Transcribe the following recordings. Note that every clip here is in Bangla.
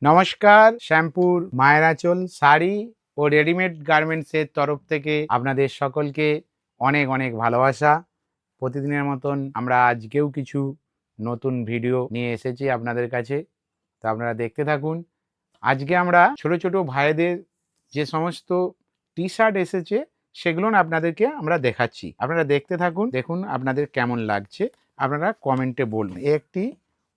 নমস্কার, শ্যামপুর মায়ের আঁচল শাড়ি ও রেডিমেড গার্মেন্টসের তরফ থেকে আপনাদের সকলকে অনেক অনেক ভালোবাসা। প্রতিদিনের মতন আমরা আজকেও কিছু নতুন ভিডিও নিয়ে এসেছি আপনাদের কাছে, তো আপনারা দেখতে থাকুন। আজকে আমরা ছোট ছোট ভাইদের যে সমস্ত টি শার্ট এসেছে সেগুলো আপনাদেরকে আমরা দেখাচ্ছি। আপনারা দেখতে থাকুন, দেখুন আপনাদের কেমন লাগছে, আপনারা কমেন্টে বলুন। একটি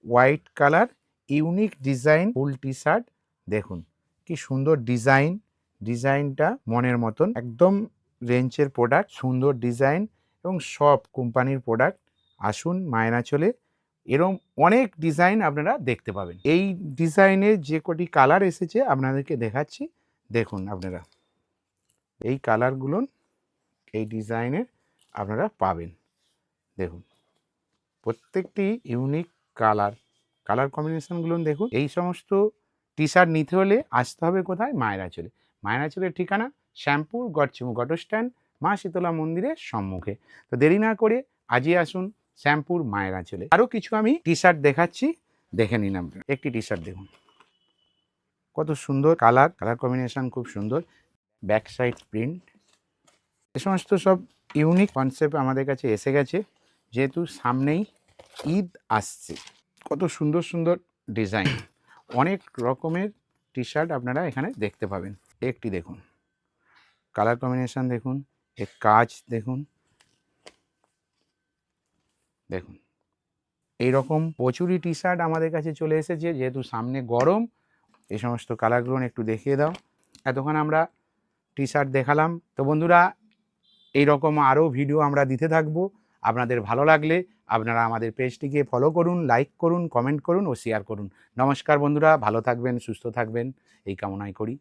হোয়াইট কালার ইউনিক ডিজাইন ফুল টি শার্ট, দেখুন কি সুন্দর ডিজাইন, ডিজাইনটা মনের মতন, একদম রেঞ্চের প্রোডাক্ট, সুন্দর ডিজাইন এবং সব কোম্পানির প্রোডাক্ট। আসুন মায়ের আঁচলে এরম অনেক ডিজাইন আপনারা দেখতে পাবেন। এই ডিজাইনের যে কটি কালার এসেছে আপনাদেরকে দেখাচ্ছি, দেখুন আপনারা এই কালারগুলো এই ডিজাইনের আপনারা পাবেন। দেখুন প্রত্যেকটি ইউনিক কালার, কালার কম্বিনেশনগুলো দেখুন। এই সমস্ত টি শার্ট নিতে হলে আসতে হবে কোথায়? মায়ের আঁচলে। মায়ের আঁচলের ঠিকানা শ্যামপুর গড়চিমু অটো স্ট্যান্ড, মা শীতলা মন্দিরের সম্মুখে। তো দেরি না করে আজই আসুন শ্যামপুর মায়ের আঁচলে। আরও কিছু আমি টি শার্ট দেখাচ্ছি, দেখে নিন আপনারা। একটি টি শার্ট দেখুন কত সুন্দর কালার, কালার কম্বিনেশন খুব সুন্দর, ব্যাক সাইড প্রিন্ট। এ সমস্ত সব ইউনিক কনসেপ্ট আমাদের কাছে এসে গেছে, যেহেতু সামনেই ঈদ আসছে। কত সুন্দর সুন্দর ডিজাইন, অনেক রকমের টি শার্ট আপনারা এখানে দেখতে পাবেন। একটি দেখুন কালার কম্বিনেশন, দেখুন এর কাজ দেখুন, দেখুন এইরকম প্রচুরই টি শার্ট আমাদের কাছে চলে এসেছে, যেহেতু সামনে গরম। এই সমস্ত কালারগুলো একটু দেখিয়ে দাও। এতক্ষণ আমরা টি শার্ট দেখালাম। তো বন্ধুরা, এইরকম আরও ভিডিও আমরা দিতে থাকবো। আপনাদের ভালো লাগলে আপনারা আমাদের পেজটিকে ফলো করুন, লাইক করুন, কমেন্ট করুন ও শেয়ার করুন। নমস্কার বন্ধুরা, ভালো থাকবেন, সুস্থ থাকবেন এই কামনাই করি।